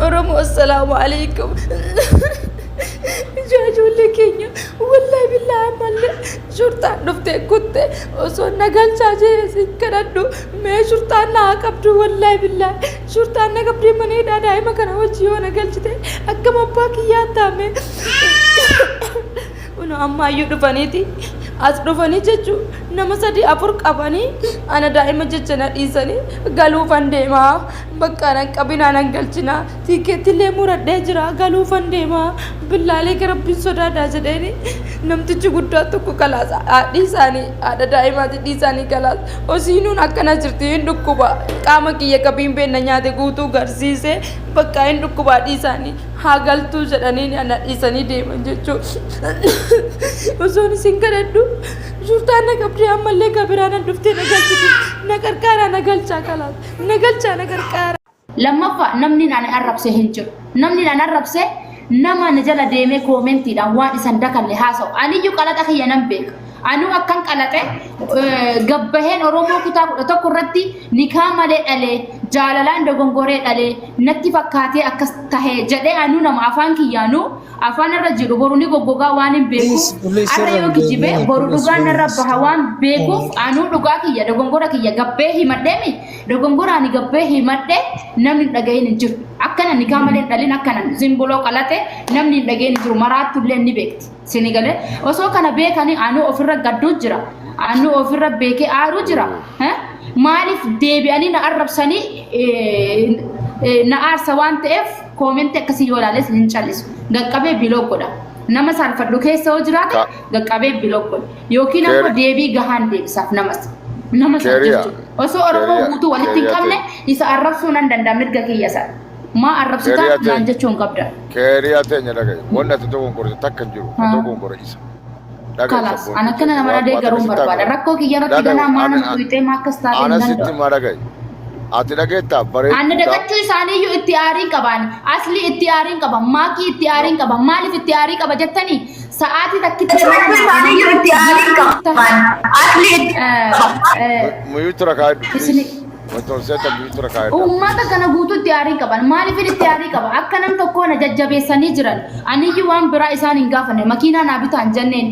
oromoo assalaamu alaikum jaajuulee keenya wallahi billahi malle shurtaan dhuftee kutte osoo nagalchaa jee kadhadhu mee shurtaan naa qabdu wallahi billahi shurtaan na qabdii maneedhaa daa'ima kana wajji yoo nagalchite akkam abbaa kiyyaa taame uno ammayyuu dhufaniiti as dhufanii jechuun nama sadii afur qabanii ana daa'ima jecha na dhiisanii galuufan deemaa bakka nan qabinaa nan galchinaa tiikeettillee muradhee jira galuufan deemaa billaalee garabbiin sodaadaa jedheeni namtichi guddaa tokko kalaasa haadhii isaanii haadha daa'imaati dhiisaanii kalaasa osiinuun akkana jirti hin dhukkuba qaama kiyya qabiin beenna nyaate guutuu garsiise bakka hin dhukkubaa dhiisaanii haa galtuu jedhanii ana dhiisanii deeman jechuudha osoon isin kadhadhu shurtaan na qabdee ammallee kabiraana dhuftee na galchiti na qarqaaraa na galchaa kalaasa na galchaa na qarqaaraa. Lammaffaa namni naan arrabse hin jiru. Namni naan arrabse nama na jala deemee koomentiidhaan waan isan dakalle haasa'u. Aniyyuu qalaxa kiyya nan beeka. Anu akkan qalaxe gabbaheen Oromoo kutaa 11 irratti nikaa malee dhalee jaalalaan dogongoree dhalee natti fakkaatee akkas tahee jedhee anu nama afaan kiyyaanu afaan irra jiru boru ni goggogaa waan hin beekuuf arra yoo kijibe boru dhugaan irra baha waan beekuuf anu dhugaa kiyya dogongora kiyya gabbee himadheemi dogongoraan gabbee himadhe namni dhagayin hin jiru akkana nikaa malee dhalin akkana simbuloo qalate namni dhagayin jiru maraatullee ni beekti sinigale osoo kana beekani anu ofirra gadduu jira anu ofirra beekee aaru jira maaliif deebi'anii na arrabsanii na aarsa waan ta'eef koomenti akkasii yoo ilaales hin callisu gaqqabee biloo godha nama saalfadhu keessa yoo jiraate gaqqabee biloo godha yookiin ammoo deebii gahaan deebisaaf nama jechuudha osoo Oromoo guutuu walitti hin qabne isa arrabsuu nan danda'a mirga kiyya isaa ma arrabsitaa naan jechuun qabda. Keeriyaa teenya dhagaye wanna ati tokkoon korte takka jiru tokkoon kore isa. Kalas ana kana nama dhagee garuun barbaada rakkoo kiyya irratti ganaa maana tuutee maakkas taatee hin danda'u. Ana sitti ma dhagaye. Ati dhageettaa bareedu. Anna dhagachuu isaaniiyyuu itti aariin qaban asli itti aariin qaban maakii itti aariin qaban maaliif itti aarii qaba jettanii sa'aatii takkitti isaaniiyyuu itti aariin qaban asli muyuutura kaayedhu. Ummata kana guutuutti aarii qaban maaliif itti aarii qaba akka nam tokko na jajjabeessanii jiran aniyyuu waan biraa isaan hin gaafanne makiinaa naa bitaan jenneen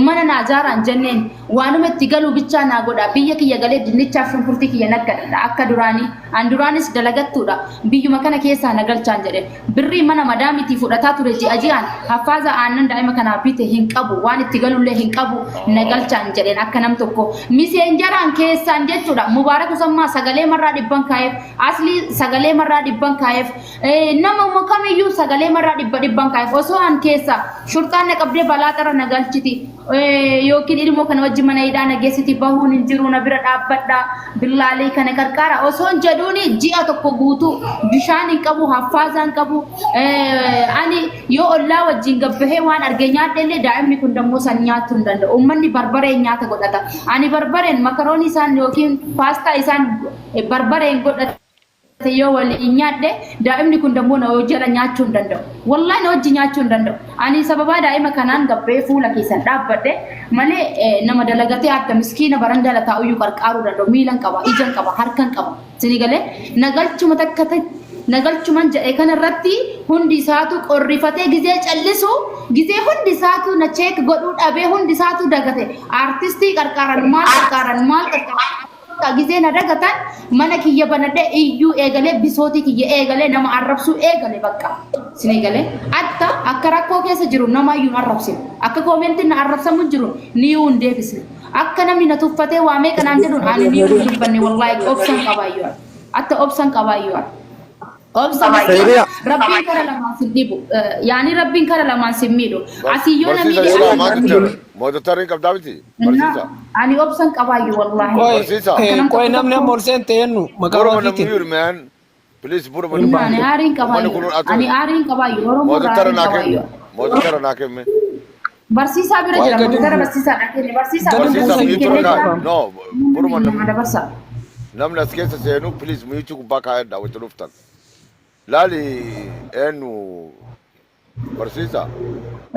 mana naa jaaraan jenneen waanuma itti galuu bichaa naa godha biyya kiyya galee dinnichaaf shunkurtii kiyya naggadha akka duraanii an duraanis dalagattuudha biyyuma kana keessaa na galchaan jedhe birrii mana madaamitii fudhataa ture ji'a ji'aan haffaaza aannan daa'ima kanaa bite hin qabu waan itti galullee hin qabu na galchaan jedheen akka nam tokko miseenjaraan keessaan jechuudha mubaarak usammaa sagalee marraa dhibban kaayef asli sagalee marraa dhibban kaayef nama kamiyyuu sagalee marraa dhibban kaayef osoo an keessa shurtaan na qabdee balaa xara na galchiti yookiin ilmoo kana wajji mana hidhaa nageessiti bahuun hin jiru na bira dhaabbadha billaalee kana qarqara osoo jedhuuni ji'a tokko guutuu bishaan hin qabu haffaaza hin qabu ani yoo ollaa wajjin gabbahee waan argee nyaadhellee daa'imni kun dammoo san nyaachuu hin danda'u ummanni barbaree nyaata godhata ani barbareen makaroonii isaan yookiin paastaa isaan barbareen godhata yoo waliin nyaadhe daa'imni kun dammoo na hojjala nyaachuu hin danda'u wallahi na hojji nyaachuu hin danda'u ani sababa daa'ima kanaan gabbee fuula keessan dhaabbadhe malee nama dalagatee akka miskiina barandala taa'uyyuu qarqaaruu danda'u miilan qaba ijaan qaba harkaan qaba sinigalee nagalchuma takkate nagalchuman jedhe kanarratti hundi isaatu qorrifatee gizee callisu gizee hundi isaatu na cheek godhuu dhabee hundi isaatu dagate artistii qarqaaran maal gizee na dagatan mana kiyya banadhe iyyuu eegalee bisootii kiyya eegalee nama arrabsuu eegale bakka sinigalee atta akka rakkoo keessa jiru nama iyyuu arrabsine akka koomentiin na arrabsamu jiru niyuu hin deebisne akka namni na tuffatee waamee kanaan jedhuun ani niyuu hin dubbanne wallaahi obsan qabaayyoo atta obsan qabaayyoo obsan rabbiin kara lamaan sin dhibu yaani rabbiin kara lamaan sin miidhu asiyyoo namni Mototarii qabdaa miti barsiisa. Ani obsan qabaayyuu wallaahi. Barsiisa. Qoy namni amma ol seente yennu maqaa ofiitiin. Namni yurmeen please buru buru. Ani aariin qabaayyuu. Ani aariin qabaayyuu. Mototara naa kenne. Mototara naa kenne. Barsiisaa bira jira mototara barsiisaa naa kenne barsiisaa. Barsiisa miitura kaa no buru man namni. Dabarsa. Namni as keessa seenu please miitu kubbaa kaayedha wajji dhuftan. Laali eenyu Barsiisa.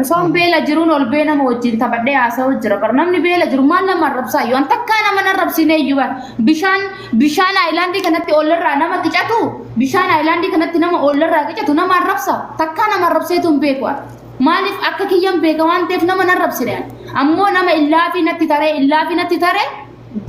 Osoon beela jiruun ol bee nama wajjin taphadhee haasa'u jira. Bar namni beela jiru maal nama arrabsaa yoo takkaa nama arrabsine iyyuu bar bishaan aayilaandii kanatti olirraa nama qicatu bishaan aayilaandii kanatti nama olirraa qicatu nama arrabsa takkaa nama arrabseetu hin beeku. Maaliif akka kiyyan beeka waan ta'eef nama arrabsine ammoo nama illaafi natti taree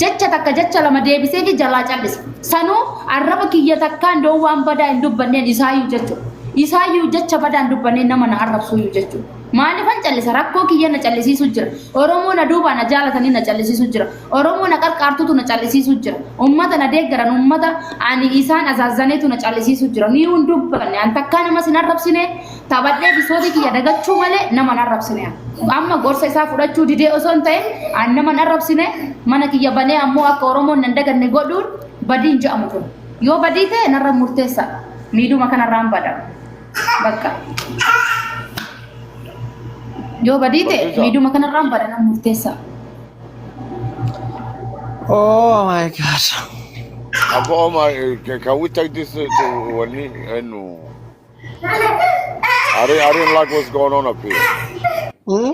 jecha takka jecha lama deebisee fi jalaa callisa. Sanuu arraba kiyya takkaan doo waan badaa hin dubbanneen isaayyuu jechuudha. Isaayyuu jecha badaan dubbanneen nama na arrabsuyyuu jechuudha. Maaliifan callisa rakkoo kiyya na callisiisu jira. Oromoo na duubaa na jaalatanii na callisiisu jira. Oromoo na qarqaartutu na callisiisu jira. Ummata na deeggaran ummata ani isaan azaazaneetu na callisiisu jira. Ni hun dubbanne an takkaa nama sin arrabsine taphadhee bisooti kiyya dagachuu malee nama na arrabsine. Amma gorsa isaa fudhachuu didee osoo hin ta'in an nama na arrabsine mana kiyya banee ammoo akka Oromoon nan daganne godhuun badiin jedhamu kun. Yoo badii ta'e narra murteessa. Miidhuma kanarraan bada. Bakka. Yo badite miduma kanarraan badana murteessa. Oh my god. Oh my, can we take this to Wani and I didn't like what's going on up here. Hmm?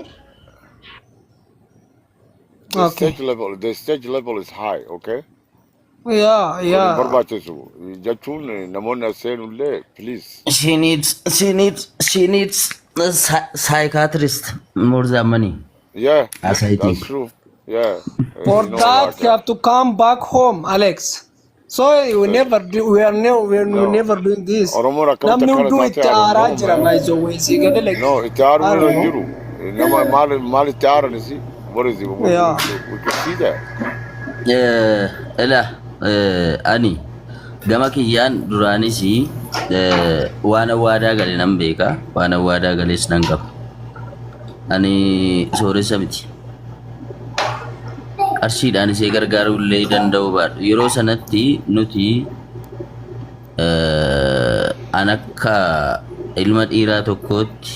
Okay. The stage level is high, okay? Yeah. Barbachisu. Jachun namonna senulle, please. She needs a psychiatrist more than money. Yeah. As I think. That's true. Yeah. For You know, that, like, you have to come back home, Alex. So we never do. We're never doing this. Oromo rakam Namni takara do it saate aaron arrange by so way. See, get like. No, it's aaron jiru. Nama mal aaron is what is it? Yeah. We can see that. Ela ani gama kiyyaan duraanis waan waadaa gale nan beeka waan waadaa galees nan qaba ani sooressa miti qarshiidhaan isee gargaaruullee danda'u baadhu yeroo sanatti nuti an akka ilma dhiiraa tokkootti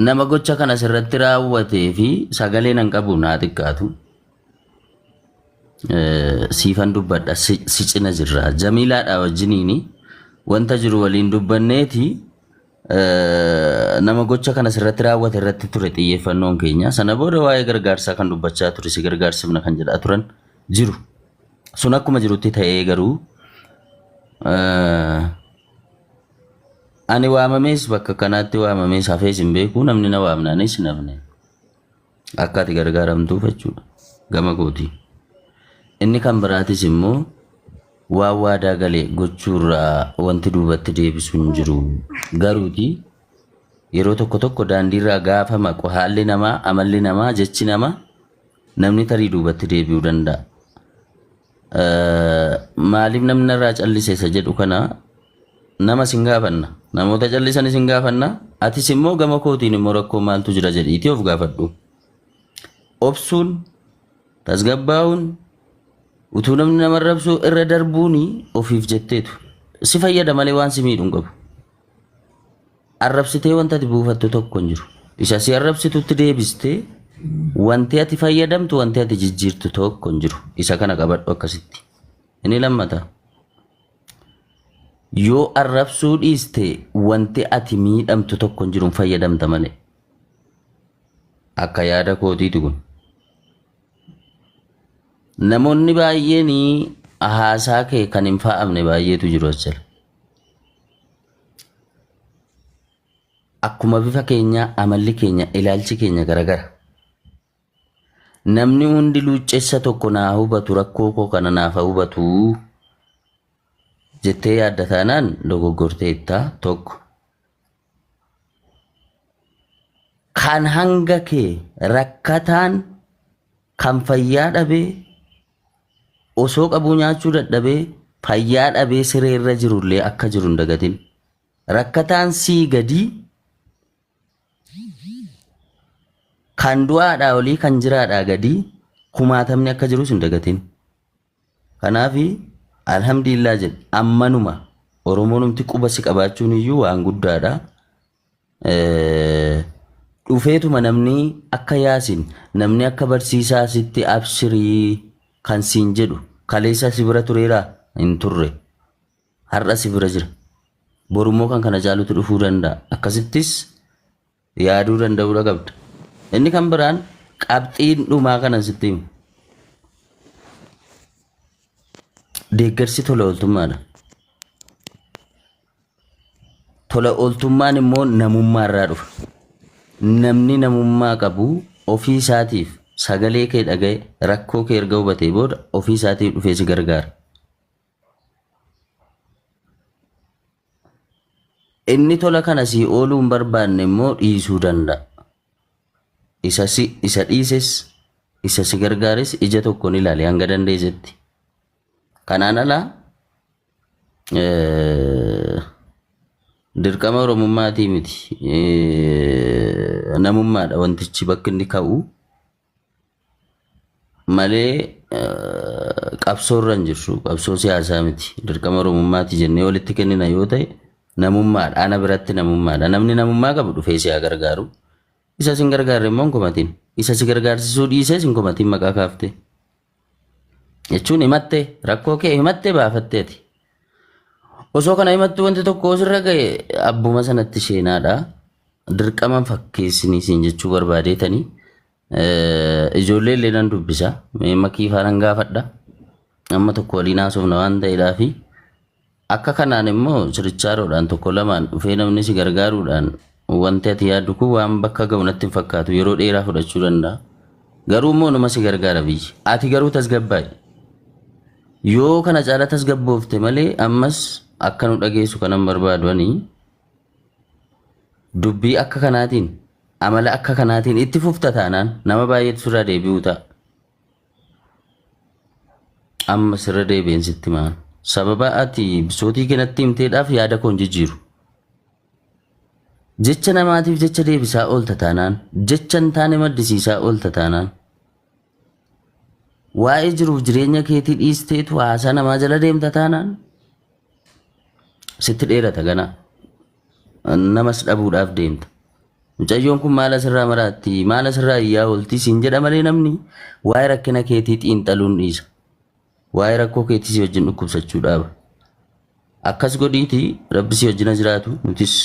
nama gocha kana sirratti raawwatee fi sagalee nan qabu naa xiqqaatu siifan dubbadha si cina jirra jamiilaadha wajjiniini wanta jiru waliin dubbanneeti nama gocha kana sirratti raawwate irratti ture xiyyeeffannoon keenya sana booda waa'ee gargaarsaa kan dubbachaa ture si gargaarsifna kan jedhaa turan jiru sun akkuma jirutti ta'ee garuu ani waamamees bakka kanaatti waamamees hafees hin beeku namni na waamnaanis namne akka ati gargaaramtuuf jechuudha gama gootii inni kan biraatis immoo waa waadaa galee gochuurraa wanti duubatti deebisuun jiru garuuti yeroo tokko daandiirraa gaafa maqu haalli namaa amalli namaa jechi namaa namni tarii duubatti deebi'uu danda'a maaliif namni narraa callisee isa jedhu kana nama sin gaafanna namoota callisan sin gaafanna atis immoo gama kootiin immoo rakkoo maaltu jira jedhiitii of gaafadhu obsuun tasgabbaa'uun utuu namni nama arrabsu irra darbuuni ofiif jetteetu si fayyada malee waan si miidhu hin qabu arrabsitee wanta ati buufattu tokko hin jiru isa si arrabsitutti deebistee wanti ati fayyadamtu wanti ati jijjiirtu tokko hin jiru isa kana qabadhu akkasitti inni lammata yoo arrabsuu dhiiste wanti ati miidhamtu tokko hin jiru fayyadamta malee akka yaada kootiitu kun namoonni baay'een haasaa kee kan hin fa'amne baay'eetu jiru achal akkuma bifa keenya amalli keenya ilaalchi keenya garagara namni hundi luuccessa tokko naa hubatu rakkoo koo kana naaf hubatu jettee yaadda taanaan dogoggorteetta tokko kan hanga kee rakkataan kan fayyaa dhabee osoo qabuu nyaachuu dadhabee fayyaa dhabee siree irra jirullee akka jiru hin dagatin rakkataan sii gadii kan du'aadhaa olii kan jiraadhaa gadii kumaatamni akka jirus hin dagatin kanaafi alhamdulillah jedhe ammanuma oromoonumti quba si qabaachuun iyyuu waan guddaadha dhufeetuma namni akka yaasin namni akka barsiisaa sitti abshirii kan siin jedhu kaleessa si bira tureera hin turre har'a si bira jira. Borummoo kan kana jaalutu dhufuu danda'a. Akkasittis yaaduu danda'uu qabda. Inni kan biraan qabxiin dhumaa kana sitti himu. Deeggarsi tola ooltummaadha. Tola ooltummaan immoo namummaa irraa dhufa. Namni namummaa qabu ofii isaatiif sagalee kee dhaga'e rakkoo kee erga hubatee booda ofii isaatiif dhufee si gargaara. Inni tola kana si ooluu hin barbaanne immoo dhiisuu danda'a. Isa dhiises isa si gargaares ija tokkoon ilaali hanga dandeessetti. Kanaan alaa dirqama Oromummaatii miti. Namummaadha wantichi bakki inni ka'u malee qabsoorra hin jirru. Qabsoo siyaasaa miti. Dirqama Oromummaatii jennee walitti kennina yoo ta'e namummaadha. Ana biratti namummaadha. Namni namummaa qabu dhufee si gargaaru. Isa sin gargaarre immoo hin komatiin. Isa si gargaarsisuu dhiisees hin komatiin maqaa kaaftee. Jechuun himattee rakkoo kee himattee baafatteeti. Osoo kana himattuu wanti tokko sirra ga'e abbuma sanatti sheenaadha. Dirqama fakkeessinii siin jechuu barbaadeetanii ijoollee illee nan dubbisa. Makkii faana gaafadha. Amma tokko waliin haasofna waan ta'eedhaafi akka kanaan immoo sirrichaaroodhaan tokko lamaan dhufee namni si gargaaruudhaan wanti ati yaaddu kun waan bakka ga'u natti hin fakkaatu yeroo dheeraa fudhachuu danda'a. Garuu immoo nama si gargaara biyyi. Ati garuu tasgabbaa'i. Yoo kana caala tasgabboofte malee ammas akka nu dhageessu kanan barbaadanii dubbii akka kanaatiin amala akka kanaatiin itti fufta taanaan nama baay'eetu sirraa deebi'uu ta'a. Amma sirra deebi'een sitti maan sababa ati bisootii keenatti himteedhaaf yaada koon jijjiiru. Jecha namaatiif jecha deebisaa oolta taanaan jecha hin taane maddisiisaa oolta taanaan waa'ee jiruuf jireenya keetii dhiisteetu haasaa namaa jala deemta taanaan sitti dheerata gana namas dhabuudhaaf deemta. Mucayyoon kun maal asirraa maraatti maal asirraa iyyaa ooltii siin jedha malee namni waa'ee rakkina keetii xiinxaluun dhiisa. Waa'ee rakkoo keetii si wajjin dhukkubsachuu dhaaba. Akkas godhiitii rabbi si wajjin jiraatu nutis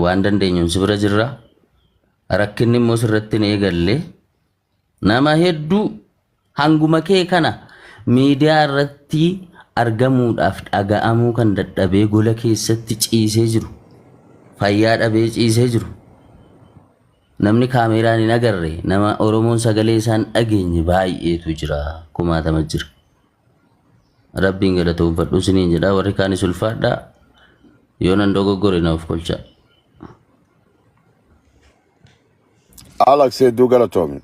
waan dandeenyuun si bira jirra. Rakkinni immoo sirratti hin eegalle nama hedduu hanguma kee kana miidiyaa irratti argamuudhaaf dhaga'amuu kan dadhabee gola keessatti ciisee jiru. Fayyaa dhabee ciisee jiru. Namni kaameeraan hin agarre nama Oromoon sagalee isaan dhageenye baay'eetu jira. Kumaatama jira. Rabbiin galatoomfadhu isiniin jedha warri kaanis ulfaadhaa. Yoo nan dogoggore naaf kolcha. Alex, do galatoomi.